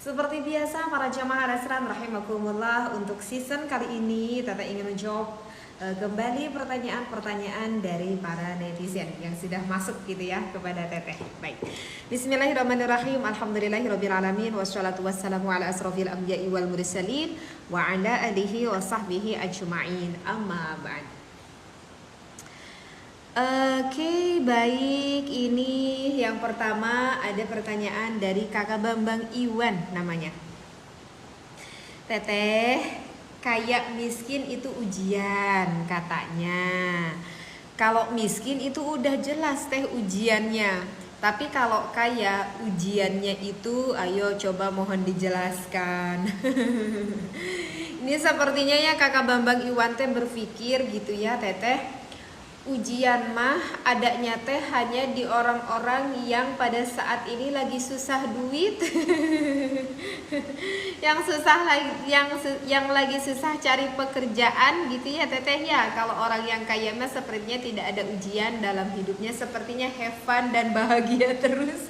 Seperti biasa para jamaah Al-Asran rahimakumullah, untuk season kali ini Teteh ingin menjawab kembali pertanyaan-pertanyaan dari para netizen yang sudah masuk gitu ya kepada Teteh. Baik. Bismillahirrahmanirrahim. Alhamdulillahirabbil wassalatu wassalamu ala asrofil anbiya'i wal mursalin wa ala alihi wa sahbihi ajma'in. Amma ba'd. Oke, baik. Ini yang pertama ada pertanyaan dari Kakak Bambang Iwan namanya. Teteh, kayak miskin itu ujian katanya. Kalau miskin itu udah jelas teh ujiannya. Tapi kalau kaya ujiannya itu, ayo coba mohon dijelaskan. Ini sepertinya ya Kakak Bambang Iwan teh berpikir gitu ya Teteh. Ujian mah adanya teh hanya di orang-orang yang pada saat ini lagi susah duit. yang lagi susah cari pekerjaan gitu ya Teteh ya. Kalau orang yang kaya mah sepertinya tidak ada ujian dalam hidupnya, sepertinya have fun dan bahagia terus.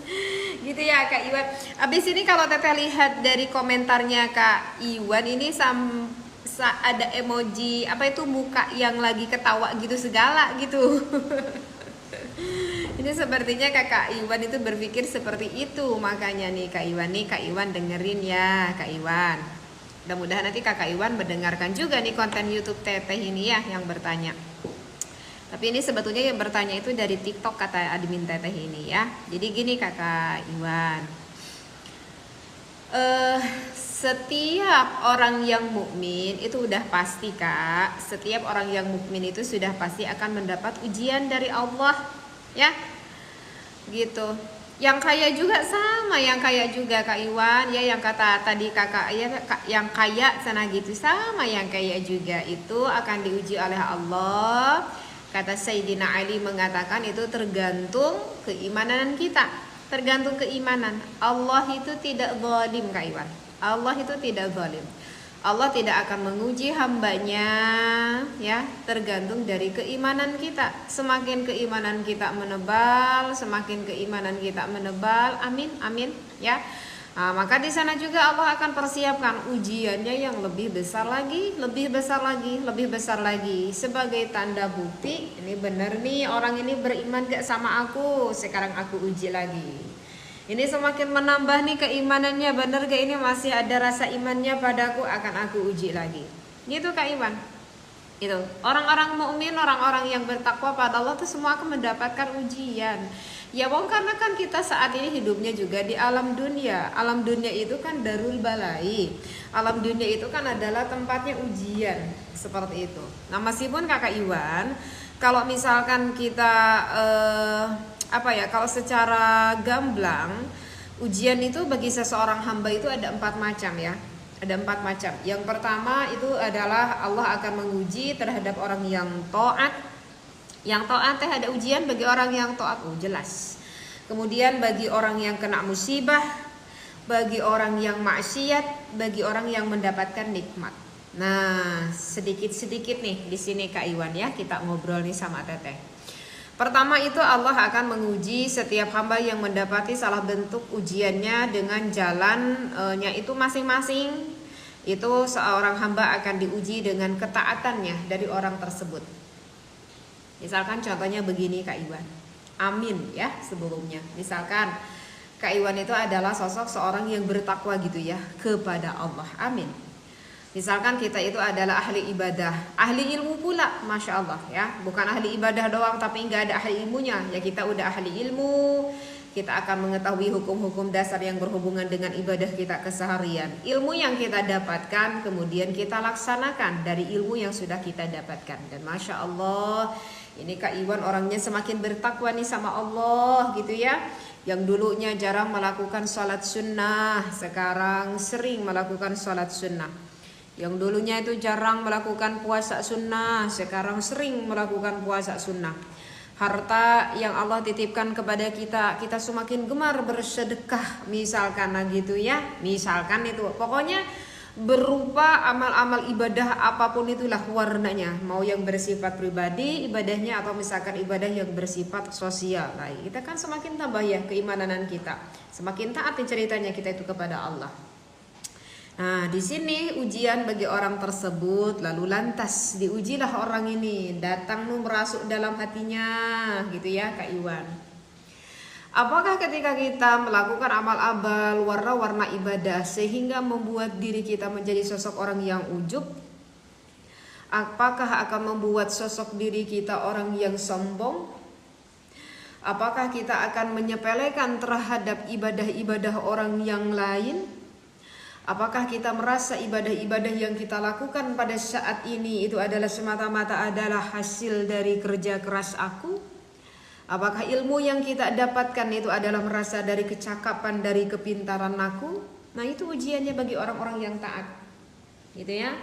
Gitu ya Kak Iwan. Abis ini kalau Teteh lihat dari komentarnya Kak Iwan ini ada emoji apa itu muka yang lagi ketawa gitu segala gitu. Ini sepertinya Kak Iwan itu berpikir seperti itu, makanya nih Kak Iwan dengerin ya Kak Iwan. Mudah-mudahan nanti Kak Iwan mendengarkan juga nih konten YouTube Teteh ini ya yang bertanya. Tapi ini sebetulnya yang bertanya itu dari TikTok kata admin Teteh ini ya. Jadi gini Kakak Iwan. Setiap orang yang mukmin itu udah pasti Kak. Setiap orang yang mukmin itu sudah pasti akan mendapat ujian dari Allah, ya. Gitu. Yang kaya juga sama, yang kaya juga Kak Iwan, ya yang kata tadi Kakak ya yang kaya sana gitu sama, yang kaya juga itu akan diuji oleh Allah. Kata Sayyidina Ali mengatakan itu tergantung keimanan kita. Tergantung keimanan. Allah itu tidak zalim Kak Iwan. Allah itu tidak zalim. Allah tidak akan menguji hambanya ya, tergantung dari keimanan kita. Semakin keimanan kita menebal, semakin keimanan kita menebal. Amin, amin ya. Nah, maka di sana juga Allah akan persiapkan ujiannya yang lebih besar lagi, lebih besar lagi, lebih besar lagi. Sebagai tanda bukti, ini benar nih orang ini beriman gak sama aku, sekarang aku uji lagi. Ini semakin menambah nih keimanannya, bener gak ini masih ada rasa imannya padaku, akan aku uji lagi. Gitu Kak Iwan. Itu orang-orang mukmin, orang-orang yang bertakwa pada Allah itu semua akan mendapatkan ujian. Ya bang, karena kan kita saat ini hidupnya juga di alam dunia. Alam dunia itu kan darul balai. Alam dunia itu kan adalah tempatnya ujian, seperti itu. Nah meskipun Kakak Iwan, kalau misalkan kita kalau secara gamblang ujian itu bagi seseorang hamba itu ada 4 macam ya. Ada 4 macam. Yang pertama itu adalah Allah akan menguji terhadap orang yang taat. Yang taat ada ujian bagi orang yang taat, jelas. Kemudian bagi orang yang kena musibah, bagi orang yang maksiat, bagi orang yang mendapatkan nikmat. Nah, sedikit-sedikit nih di sini Kak Iwan ya, kita ngobrol nih sama Teteh. Pertama itu Allah akan menguji setiap hamba yang mendapati salah bentuk ujiannya dengan jalannya itu masing-masing. Itu seorang hamba akan diuji dengan ketaatannya dari orang tersebut. Misalkan contohnya begini Kak Iwan. Amin ya sebelumnya. Misalkan Kak Iwan itu adalah sosok seorang yang bertakwa gitu ya kepada Allah. Amin. Misalkan kita itu adalah ahli ibadah, ahli ilmu pula, Masya Allah ya. Bukan ahli ibadah doang tapi nggak ada ahli ilmunya. Ya kita udah ahli ilmu, kita akan mengetahui hukum-hukum dasar yang berhubungan dengan ibadah kita keseharian. Ilmu yang kita dapatkan kemudian kita laksanakan dari ilmu yang sudah kita dapatkan. Dan Masya Allah, ini Kak Iwan orangnya semakin bertakwa nih sama Allah gitu ya. Yang dulunya jarang melakukan sholat sunnah, sekarang sering melakukan sholat sunnah. Yang dulunya itu jarang melakukan puasa sunnah, sekarang sering melakukan puasa sunnah. Harta yang Allah titipkan kepada kita, kita semakin gemar bersedekah, misalkan gitu ya. Misalkan itu, pokoknya berupa amal-amal ibadah apapun itulah warnanya. Mau yang bersifat pribadi ibadahnya atau misalkan ibadah yang bersifat sosial. Nah, kita kan semakin tambah ya keimanan kita. Semakin taat ceritanya kita itu kepada Allah. Nah, di sini ujian bagi orang tersebut, lalu lantas diujilah orang ini, datang merasuk dalam hatinya, gitu ya Kak Iwan. Apakah ketika kita melakukan amal-amal, warna-warna ibadah sehingga membuat diri kita menjadi sosok orang yang ujub? Apakah akan membuat sosok diri kita orang yang sombong? Apakah kita akan menyepelekan terhadap ibadah-ibadah orang yang lain? Apakah kita merasa ibadah-ibadah yang kita lakukan pada saat ini itu adalah semata-mata adalah hasil dari kerja keras aku? Apakah ilmu yang kita dapatkan itu adalah merasa dari kecakapan, dari kepintaran aku? Nah, itu ujiannya bagi orang-orang yang taat. Gitu ya.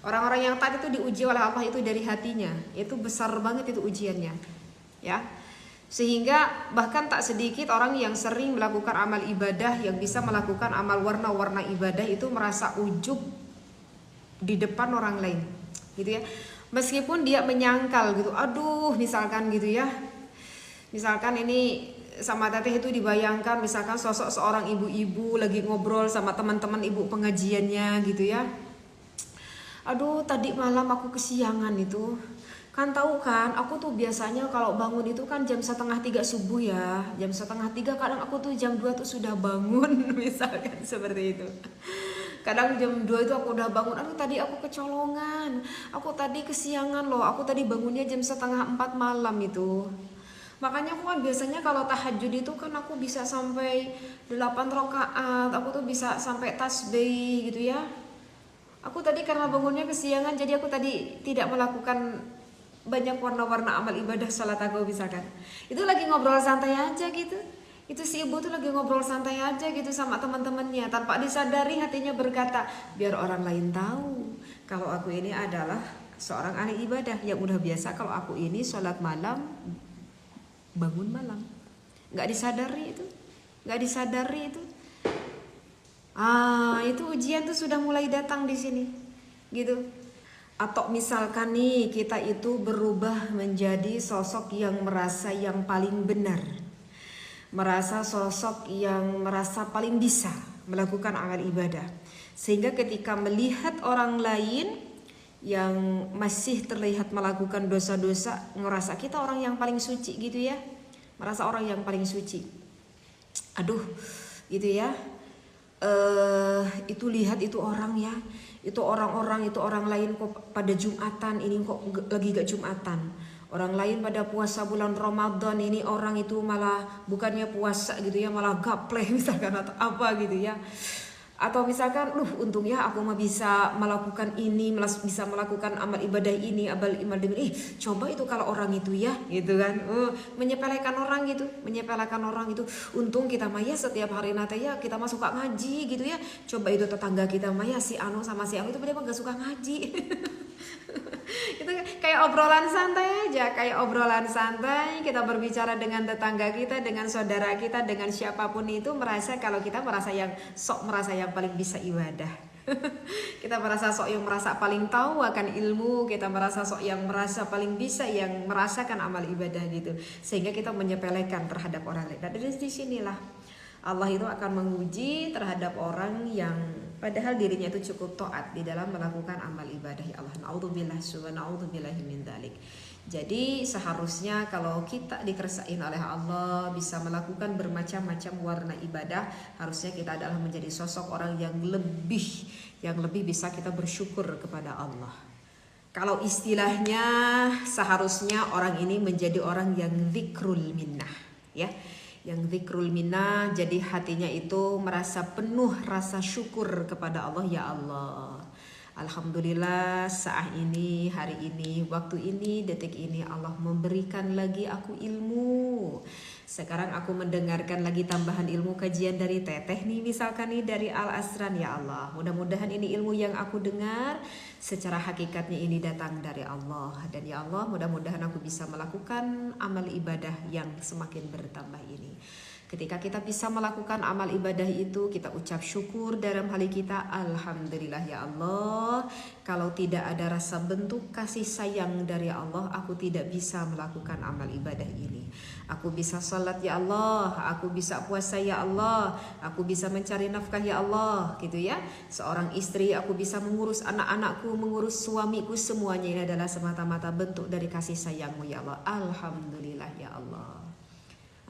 Orang-orang yang taat itu diuji oleh Allah itu dari hatinya. Itu besar banget itu ujiannya. Ya. Sehingga bahkan tak sedikit orang yang sering melakukan amal ibadah, yang bisa melakukan amal warna-warna ibadah itu merasa ujub di depan orang lain, gitu ya. Meskipun dia menyangkal gitu, aduh misalkan gitu ya. Misalkan ini sama teteh itu dibayangkan misalkan sosok seorang ibu-ibu lagi ngobrol sama teman-teman ibu pengajiannya gitu ya. Aduh tadi malam aku kesiangan itu. Kan tahu kan, aku tuh biasanya kalau bangun itu kan jam 2:30 subuh ya. Jam 2:30 kadang aku tuh jam 2 tuh sudah bangun misalkan seperti itu. Kadang jam 2 itu aku udah bangun, aduh tadi aku kecolongan. Aku tadi kesiangan loh, aku tadi bangunnya jam 3:30 malam itu. Makanya aku kan biasanya kalau tahajud itu kan aku bisa sampai 8 rakaat, aku tuh bisa sampai tasbih gitu ya. Aku tadi karena bangunnya kesiangan jadi aku tadi tidak melakukan banyak warna-warna amal ibadah salat aku misalkan. Itu lagi ngobrol santai aja gitu. Itu si ibu tuh lagi ngobrol santai aja gitu sama teman-temannya tanpa disadari hatinya berkata, biar orang lain tahu kalau aku ini adalah seorang ahli ibadah yang udah biasa kalau aku ini sholat malam, bangun malam. Nggak disadari itu. Nggak disadari itu. Itu ujian tuh sudah mulai datang di sini. Gitu. Atau misalkan nih kita itu berubah menjadi sosok yang merasa yang paling benar. Merasa sosok yang merasa paling bisa melakukan amal ibadah. Sehingga ketika melihat orang lain yang masih terlihat melakukan dosa-dosa, ngerasa kita orang yang paling suci gitu ya. Merasa orang yang paling suci. Aduh gitu ya. Itu lihat itu orang ya, itu orang-orang itu orang lain kok pada Jumatan, ini kok lagi gak Jumatan. Orang lain pada puasa bulan Ramadan, ini orang itu malah bukannya puasa gitu ya, malah gapleh misalkan atau apa gitu ya. Atau misalkan, untungnya aku mah bisa melakukan ini, bisa melakukan amal ibadah ini, amal ibadah ini. Coba itu kalau orang itu ya, gitu kan. Menyepelekan orang gitu, menyepelekan orang itu. Untung kita mah ya setiap hari nate ya kita mah suka ngaji gitu ya. Coba itu tetangga kita mah ya si Anu sama si Anu itu dia mah gak suka ngaji. Itu kayak obrolan santai aja, kayak obrolan santai kita berbicara dengan tetangga kita, dengan saudara kita, dengan siapapun itu merasa kalau kita merasa yang paling bisa ibadah. Kita merasa sok yang merasa paling tahu akan ilmu, kita merasa sok yang merasa paling bisa yang merasakan amal ibadah gitu. Sehingga kita menyepelekan terhadap orang lain. Dan dari sinilah Allah itu akan menguji terhadap orang yang padahal dirinya itu cukup taat di dalam melakukan amal ibadah. Ya Allah, naudzubillah subhanallahi min dzalik. Jadi seharusnya kalau kita dikeresain oleh Allah bisa melakukan bermacam-macam warna ibadah, harusnya kita adalah menjadi sosok orang yang lebih bisa kita bersyukur kepada Allah. Kalau istilahnya seharusnya orang ini menjadi orang yang dzikrul minnah, ya. Yang dzikrul minnah, jadi hatinya itu merasa penuh rasa syukur kepada Allah. Ya Allah, alhamdulillah saat ini, hari ini, waktu ini, detik ini Allah memberikan lagi aku ilmu. Sekarang aku mendengarkan lagi tambahan ilmu kajian dari teteh nih, misalkan nih dari Al-Asran. Ya Allah, mudah-mudahan ini ilmu yang aku dengar secara hakikatnya ini datang dari Allah. Dan ya Allah, mudah-mudahan aku bisa melakukan amal ibadah yang semakin bertambah ini. Ketika kita bisa melakukan amal ibadah itu, kita ucap syukur dalam hati kita, alhamdulillah ya Allah. Kalau tidak ada rasa bentuk kasih sayang dari Allah, aku tidak bisa melakukan amal ibadah ini. Aku bisa salat ya Allah, aku bisa puasa ya Allah, aku bisa mencari nafkah ya Allah, gitu ya. Seorang istri, aku bisa mengurus anak-anakku, mengurus suamiku, semuanya ini adalah semata-mata bentuk dari kasih sayangmu ya Allah. Alhamdulillah ya Allah.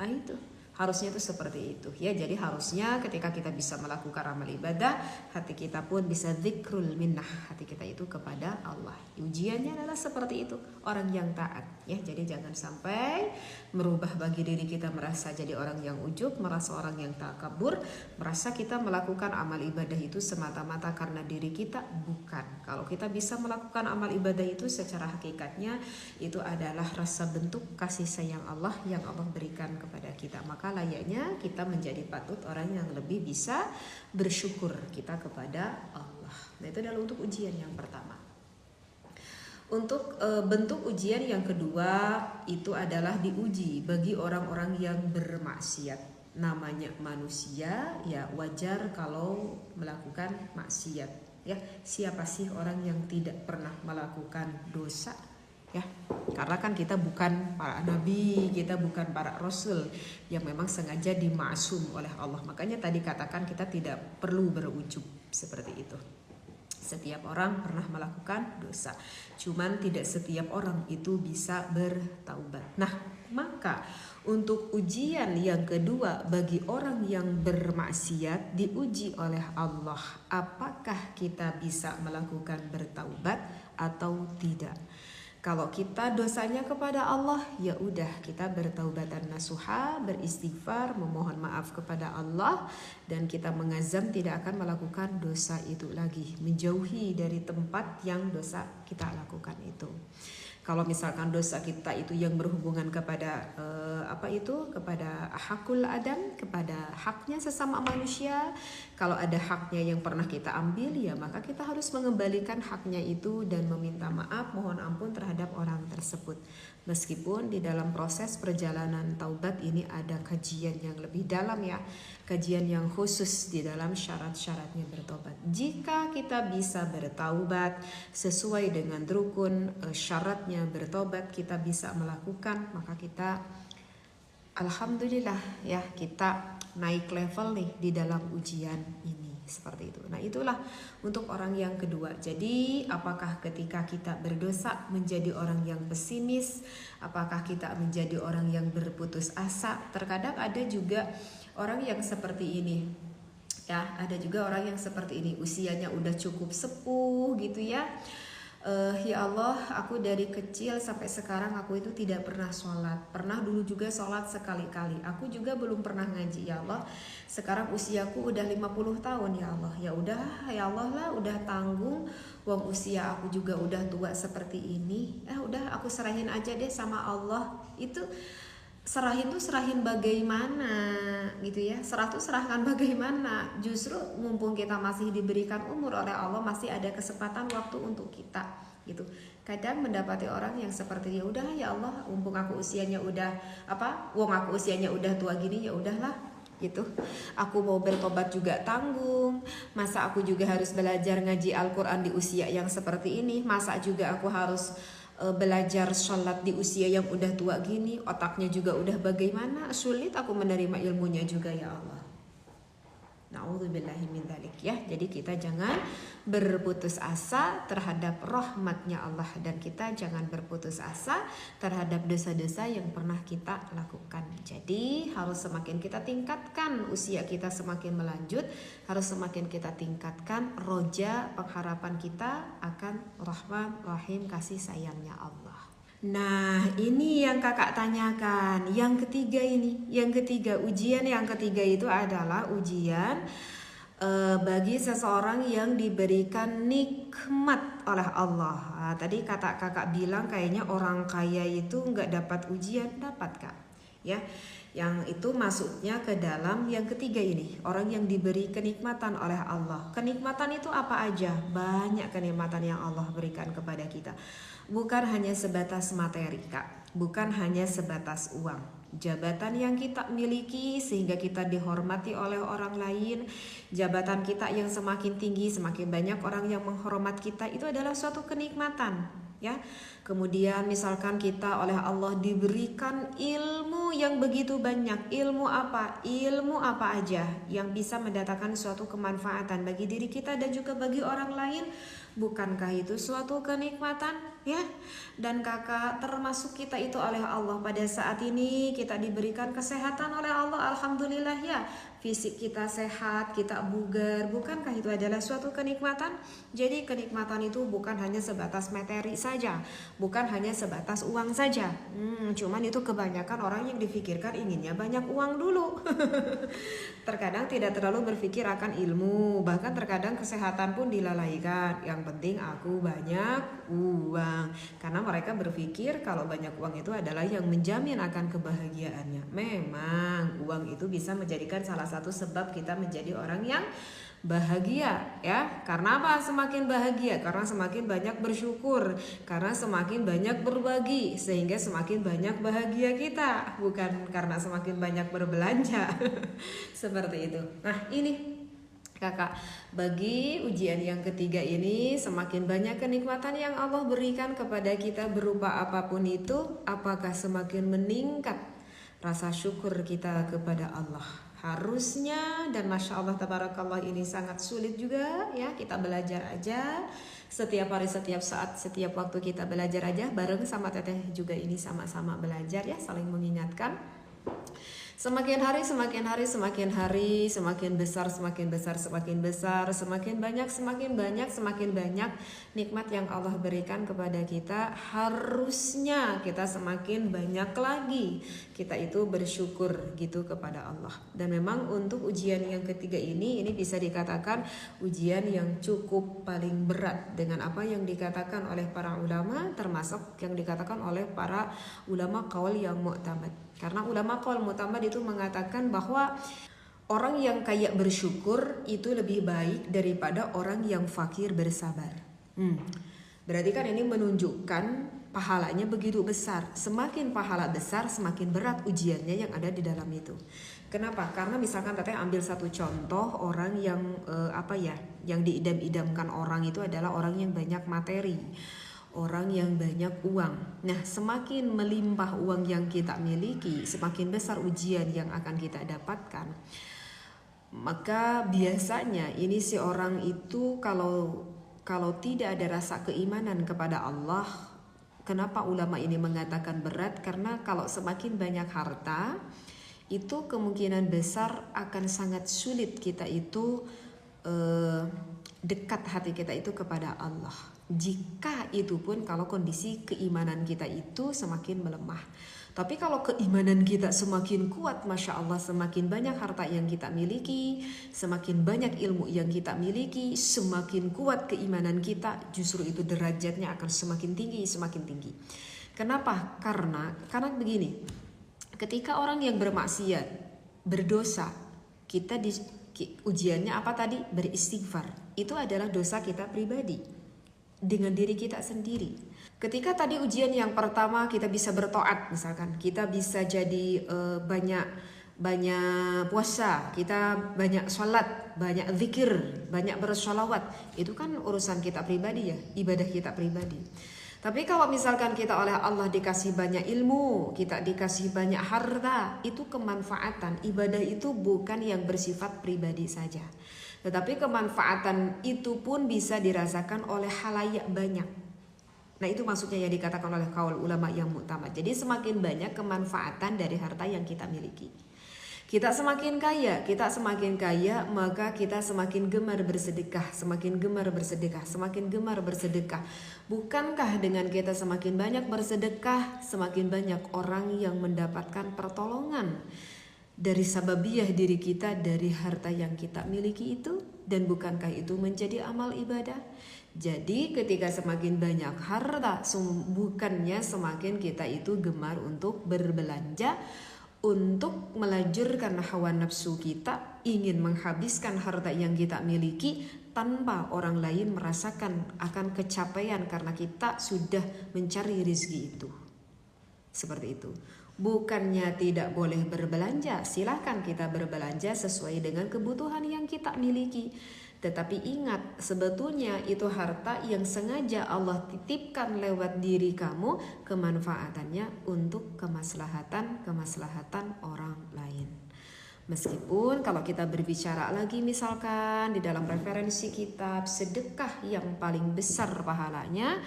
Nah itu harusnya itu seperti itu ya. Jadi harusnya ketika kita bisa melakukan amal ibadah, hati kita pun bisa dzikrul minnah, hati kita itu kepada Allah. Ujiannya adalah seperti itu, orang yang taat ya. Jadi jangan sampai merubah bagi diri kita merasa jadi orang yang ujub, merasa orang yang takabur, merasa kita melakukan amal ibadah itu semata-mata karena diri kita, bukan. Kalau kita bisa melakukan amal ibadah itu secara hakikatnya itu adalah rasa bentuk kasih sayang Allah yang Allah berikan kepada kita. Maka layaknya kita menjadi patut orang yang lebih bisa bersyukur kita kepada Allah. Nah itu adalah untuk ujian yang pertama. Untuk bentuk ujian yang kedua itu adalah diuji bagi orang-orang yang bermaksiat. Namanya manusia ya, wajar kalau melakukan maksiat ya. Siapa sih orang yang tidak pernah melakukan dosa ya? Karena kan kita bukan para nabi, kita bukan para rasul yang memang sengaja dimaksum oleh Allah. Makanya tadi katakan kita tidak perlu berujub seperti itu. Setiap orang pernah melakukan dosa, cuman tidak setiap orang itu bisa bertaubat. Nah, maka untuk ujian yang kedua bagi orang yang bermaksiat diuji oleh Allah, apakah kita bisa melakukan bertaubat atau tidak. Kalau kita dosanya kepada Allah, ya udah kita bertaubatan nasuha, beristighfar, memohon maaf kepada Allah, dan kita mengazam tidak akan melakukan dosa itu lagi, menjauhi dari tempat yang dosa kita lakukan itu. Kalau misalkan dosa kita itu yang berhubungan kepada kepada hakul adam, kepada haknya sesama manusia, kalau ada haknya yang pernah kita ambil, ya maka kita harus mengembalikan haknya itu dan meminta maaf, mohon ampun terhadap orang tersebut. Meskipun di dalam proses perjalanan taubat ini ada kajian yang lebih dalam ya, kajian yang khusus di dalam syarat-syaratnya bertobat. Jika kita bisa bertaubat sesuai dengan rukun syaratnya bertobat, kita bisa melakukan, maka kita alhamdulillah ya, kita naik level nih di dalam ujian ini. Seperti itu. Nah itulah untuk orang yang kedua. Jadi apakah ketika kita berdosa menjadi orang yang pesimis? Apakah kita menjadi orang yang berputus asa? Terkadang ada juga orang yang seperti ini. Ya, ada juga orang yang seperti ini. Usianya udah cukup sepuh gitu ya. Ya Allah, aku dari kecil sampai sekarang aku itu tidak pernah sholat. Pernah dulu juga sholat sekali-kali. Aku juga belum pernah ngaji ya Allah. Sekarang usiaku udah 50 tahun ya Allah. Ya udah ya Allah lah, udah tanggung. Wong usia aku juga udah tua seperti ini. Udah aku serahin aja deh sama Allah. Itu serahin tuh serahin bagaimana gitu ya. Serah tuh serahkan bagaimana. Justru mumpung kita masih diberikan umur oleh Allah, masih ada kesempatan waktu untuk kita gitu. Kadang mendapati orang yang seperti ya udah ya Allah, mumpung aku usianya udah aku usianya udah tua gini, ya udahlah gitu. Aku mau bertobat juga tanggung. Masa aku juga harus belajar ngaji Al-Qur'an di usia yang seperti ini? Masa juga aku harus belajar sholat di usia yang udah tua gini? Otaknya juga udah bagaimana, sulit aku menerima ilmunya juga ya Allah. Na'udzubillahi min dzalik ya. Jadi kita jangan berputus asa terhadap rahmatnya Allah, dan kita jangan berputus asa terhadap dosa-dosa yang pernah kita lakukan. Jadi harus semakin kita tingkatkan usia kita, semakin melanjut, harus semakin kita tingkatkan roja pengharapan kita akan rahman rahim kasih sayangnya Allah. Nah ini yang kakak tanyakan. Yang ketiga ini, ujian yang ketiga itu adalah ujian bagi seseorang yang diberikan nikmat oleh Allah. Nah, tadi kata kakak bilang kayaknya orang kaya itu nggak dapat ujian. Dapat kak ya. Yang itu masuknya ke dalam yang ketiga ini, orang yang diberi kenikmatan oleh Allah. Kenikmatan itu apa aja? Banyak kenikmatan yang Allah berikan kepada kita. Bukan hanya sebatas materi kak, bukan hanya sebatas uang Jabatan yang kita miliki sehingga kita dihormati oleh orang lain, jabatan kita yang semakin tinggi, semakin banyak orang yang menghormat kita, itu adalah suatu kenikmatan, ya. Kemudian misalkan kita oleh Allah diberikan ilmu yang begitu banyak. Ilmu apa? Ilmu apa aja yang bisa mendatangkan suatu kemanfaatan bagi diri kita dan juga bagi orang lain. Bukankah itu suatu kenikmatan, ya? Dan kakak, termasuk kita itu oleh Allah pada saat ini kita diberikan kesehatan oleh Allah, alhamdulillah ya. Fisik kita sehat, kita bugar, bukankah itu adalah suatu kenikmatan? Jadi kenikmatan itu bukan hanya sebatas materi saja, bukan hanya sebatas uang saja. Cuman itu kebanyakan orang yang difikirkan inginnya banyak uang dulu. Terkadang tidak terlalu berpikir akan ilmu, bahkan terkadang kesehatan pun dilalaikan. Yang penting aku banyak uang, karena mereka berpikir kalau banyak uang itu adalah yang menjamin akan kebahagiaannya. Memang uang itu bisa menjadikan salah satu sebab kita menjadi orang yang bahagia, ya. Karena apa? Semakin bahagia karena semakin banyak bersyukur, karena semakin banyak berbagi, sehingga semakin banyak bahagia kita, bukan karena semakin banyak berbelanja. Seperti itu. Nah, ini kakak, bagi ujian yang ketiga ini, semakin banyak kenikmatan yang Allah berikan kepada kita berupa apapun itu, apakah semakin meningkat rasa syukur kita kepada Allah? Harusnya, dan Masya Allah tabarakallah, ini sangat sulit juga, ya. Kita belajar aja setiap hari, setiap saat, setiap waktu kita belajar aja bareng sama teteh juga, ini sama-sama belajar, ya, saling mengingatkan. Semakin hari, semakin hari, semakin hari, semakin besar, semakin besar, semakin besar, semakin banyak, semakin banyak, semakin banyak nikmat yang Allah berikan kepada kita. Harusnya kita semakin banyak lagi kita itu bersyukur gitu kepada Allah. Dan memang untuk ujian yang ketiga ini bisa dikatakan ujian yang cukup paling berat dengan apa yang dikatakan oleh para ulama, termasuk yang dikatakan oleh para ulama qaul yang mu'tamad. Karena ulama qaul mu'tamad itu mengatakan bahwa orang yang kaya bersyukur itu lebih baik daripada orang yang fakir bersabar. Berarti kan ini menunjukkan pahalanya begitu besar. Semakin pahala besar, semakin berat ujiannya yang ada di dalam itu. Kenapa? Karena misalkan teteh ambil satu contoh orang yang yang diidam-idamkan orang itu adalah orang yang banyak materi, orang yang banyak uang. Nah, semakin melimpah uang yang kita miliki, semakin besar ujian yang akan kita dapatkan. Maka biasanya ini si orang itu kalau tidak ada rasa keimanan kepada Allah. Kenapa ulama ini mengatakan berat? Karena kalau semakin banyak harta, itu kemungkinan besar akan sangat sulit kita itu dekat hati kita itu kepada Allah. Jika itu pun kalau kondisi keimanan kita itu semakin melemah. Tapi kalau keimanan kita semakin kuat, Masya Allah, semakin banyak harta yang kita miliki, semakin banyak ilmu yang kita miliki, semakin kuat keimanan kita, justru itu derajatnya akan semakin tinggi, semakin tinggi. Kenapa? Karena begini, ketika orang yang bermaksiat, berdosa, kita ujiannya apa tadi? Beristighfar. Itu adalah dosa kita pribadi dengan diri kita sendiri. Ketika tadi ujian yang pertama kita bisa bertoat, misalkan kita bisa jadi banyak puasa, kita banyak sholat, banyak zikir, banyak bersholawat, itu kan urusan kita pribadi, ya, ibadah kita pribadi. Tapi kalau misalkan kita oleh Allah dikasih banyak ilmu, kita dikasih banyak harta, itu kemanfaatan. Ibadah itu bukan yang bersifat pribadi saja, tetapi kemanfaatan itu pun bisa dirasakan oleh khalayak banyak. Nah, itu maksudnya yang dikatakan oleh kaul ulama yang mu'tamad. Jadi semakin banyak kemanfaatan dari harta yang kita miliki. Kita semakin kaya, maka kita semakin gemar bersedekah, semakin gemar bersedekah, semakin gemar bersedekah. Bukankah dengan kita semakin banyak bersedekah, semakin banyak orang yang mendapatkan pertolongan dari sababiyah diri kita dari harta yang kita miliki itu? Dan bukankah itu menjadi amal ibadah? Jadi ketika semakin banyak harta, bukannya semakin kita itu gemar untuk berbelanja, untuk melajurkan hawa nafsu kita, ingin menghabiskan harta yang kita miliki tanpa orang lain merasakan akan kecapaian karena kita sudah mencari rezeki itu. Seperti itu. Bukannya tidak boleh berbelanja, silahkan kita berbelanja sesuai dengan kebutuhan yang kita miliki. Tetapi ingat, sebetulnya itu harta yang sengaja Allah titipkan lewat diri kamu, kemanfaatannya untuk kemaslahatan orang lain. Meskipun kalau kita berbicara lagi misalkan di dalam referensi kitab sedekah yang paling besar pahalanya,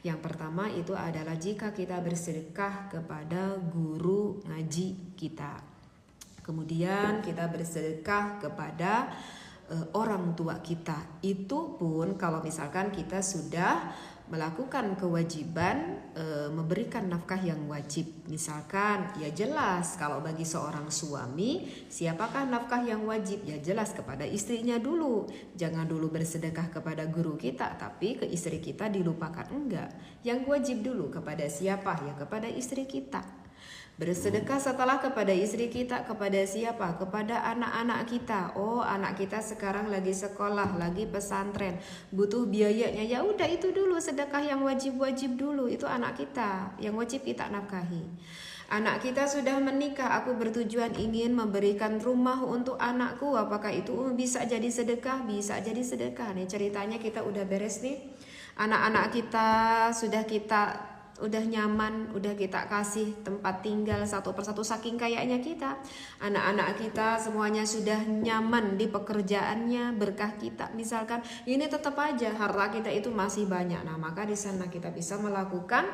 yang pertama itu adalah jika kita bersedekah kepada guru ngaji kita. Kemudian kita bersedekah kepada orang tua kita. Itu pun kalau misalkan kita sudah melakukan kewajiban memberikan nafkah yang wajib. Misalkan ya jelas kalau bagi seorang suami, siapakah nafkah yang wajib? Ya jelas kepada istrinya dulu. Jangan dulu bersedekah kepada guru kita tapi ke istri kita dilupakan, enggak. Yang wajib dulu kepada siapa? Ya kepada istri kita. Bersedekah setelah kepada istri kita, kepada siapa? Kepada anak-anak kita. Oh, anak kita sekarang lagi sekolah, lagi pesantren, butuh biayanya. Ya udah itu dulu sedekah yang wajib-wajib dulu. Itu anak kita yang wajib kita nafkahi. Anak kita sudah menikah, aku bertujuan ingin memberikan rumah untuk anakku. Apakah itu bisa jadi sedekah? Bisa jadi sedekah. Nih ceritanya kita udah beres nih. Anak-anak kita udah nyaman, udah kita kasih tempat tinggal satu persatu saking kayaknya kita. Anak-anak kita semuanya sudah nyaman di pekerjaannya, berkah kita misalkan. Ini tetap aja harta kita itu masih banyak. Nah, maka di sana kita bisa melakukan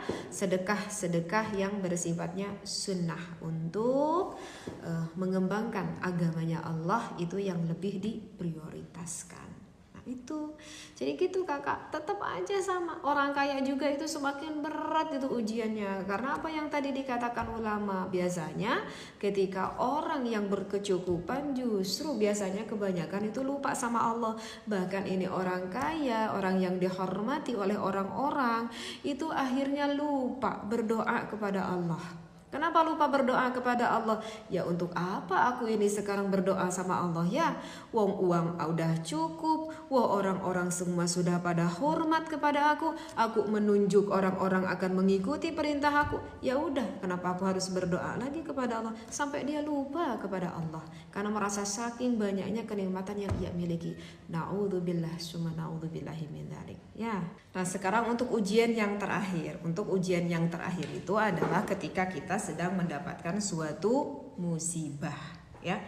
sedekah yang bersifatnya sunnah untuk mengembangkan agamanya Allah, itu yang lebih diprioritaskan. Itu jadi gitu kakak, tetap aja sama orang kaya juga itu semakin berat itu ujiannya. Karena apa yang tadi dikatakan ulama, biasanya ketika orang yang berkecukupan justru biasanya kebanyakan itu lupa sama Allah. Bahkan ini orang kaya, orang yang dihormati oleh orang-orang, itu akhirnya lupa berdoa kepada Allah. Kenapa lupa berdoa kepada Allah? Ya untuk apa aku ini sekarang berdoa sama Allah ya? Wong uang udah cukup, orang-orang semua sudah pada hormat kepada aku. Aku menunjuk orang-orang akan mengikuti perintah aku. Ya udah, kenapa aku harus berdoa lagi kepada Allah? Sampai dia lupa kepada Allah karena merasa saking banyaknya kenikmatan yang dia miliki. Na'udzubillah summa na'udzubillahi min dzalik. Ya. Nah, sekarang untuk ujian yang terakhir. Untuk ujian yang terakhir itu adalah ketika kita sedang mendapatkan suatu musibah, ya.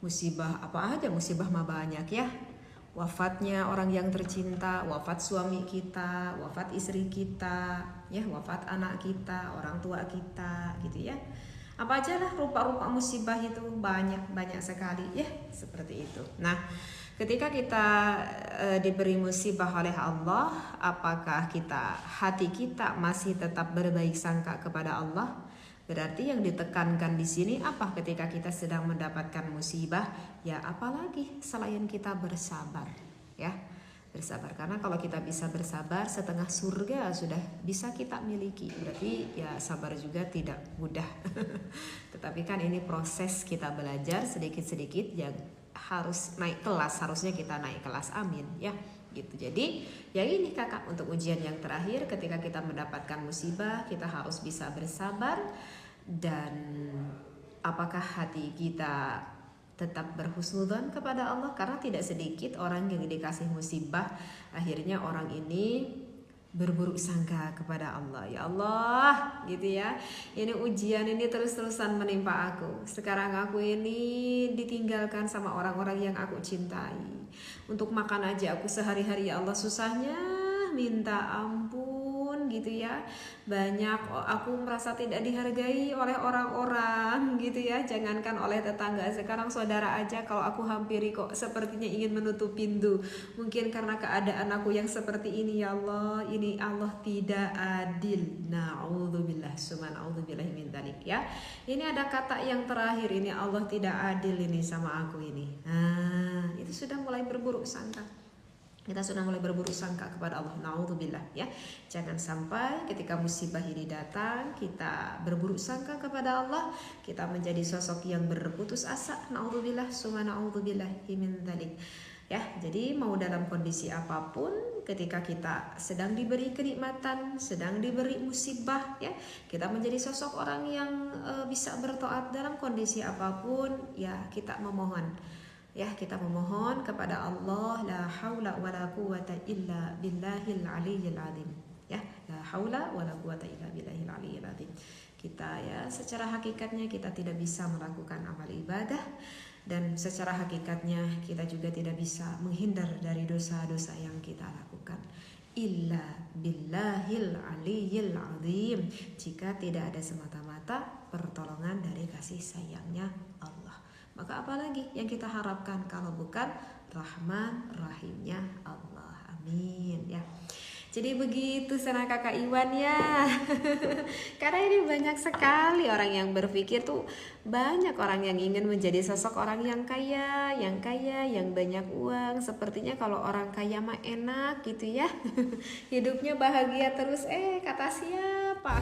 Musibah apa aja? Musibah mah banyak ya. Wafatnya orang yang tercinta, wafat suami kita, wafat istri kita, ya, wafat anak kita, orang tua kita, gitu ya. Apa aja lah rupa-rupa musibah itu banyak sekali ya, seperti itu. Nah, ketika kita diberi musibah oleh Allah, apakah hati kita masih tetap berbaik sangka kepada Allah? Berarti yang ditekankan di sini apa ketika kita sedang mendapatkan musibah? Ya apalagi selain kita bersabar, ya. Bersabar, karena kalau kita bisa bersabar, setengah surga sudah bisa kita miliki. Berarti ya sabar juga tidak mudah. Tetapi kan ini proses kita belajar sedikit-sedikit yang harus naik kelas, harusnya kita naik kelas, amin ya gitu. Jadi ya ini kakak, untuk ujian yang terakhir ketika kita mendapatkan musibah, kita harus bisa bersabar. Dan apakah hati kita tetap berhusnudzon kepada Allah? Karena tidak sedikit orang yang dikasih musibah, akhirnya orang ini berburuk sangka kepada Allah. Ya Allah, gitu ya. Ini ujian ini terus-terusan menimpa aku. Sekarang aku ini ditinggalkan sama orang-orang yang aku cintai. Untuk makan aja aku sehari-hari ya Allah susahnya minta ampun gitu ya. Banyak aku merasa tidak dihargai oleh orang-orang gitu ya. Jangankan oleh tetangga, sekarang saudara aja kalau aku hampiri kok sepertinya ingin menutup pintu. Mungkin karena keadaan aku yang seperti ini. Ya Allah, ini Allah tidak adil. Na'udzubillah summa na'udzubillahi min dzalik ya. Ini ada kata yang terakhir, ini Allah tidak adil ini sama aku ini. Nah, itu sudah mulai berburuk sangka. Kita sudah mulai berburuk sangka kepada Allah. Na'udzubillah ya. Jangan sampai ketika musibah ini datang kita berburuk sangka kepada Allah, kita menjadi sosok yang berputus asa. Na'udzubillah summa na'udzubillahi min dzalik. Ya, jadi mau dalam kondisi apapun, ketika kita sedang diberi kenikmatan, sedang diberi musibah, ya, kita menjadi sosok orang yang bisa bertaat dalam kondisi apapun, ya kita memohon. Ya, kita memohon kepada Allah, la haula wala quwata illa billahil aliyyil azim. Ya, la haula wala quwata illa billahil aliyyil azim. Kita ya secara hakikatnya kita tidak bisa melakukan amal ibadah, dan secara hakikatnya kita juga tidak bisa menghindar dari dosa-dosa yang kita lakukan illa billahil aliyyil azim, jika tidak ada semata-mata pertolongan dari kasih sayangnya Allah. Maka apalagi yang kita harapkan kalau bukan Rahman Rahimnya Allah. Amin ya. Jadi begitu sana kakak Iwan ya. Karena ini banyak sekali orang yang berpikir tuh, banyak orang yang ingin menjadi sosok orang yang kaya, yang banyak uang. Sepertinya kalau orang kaya mah enak gitu ya. Hidupnya bahagia terus. Kata siapa?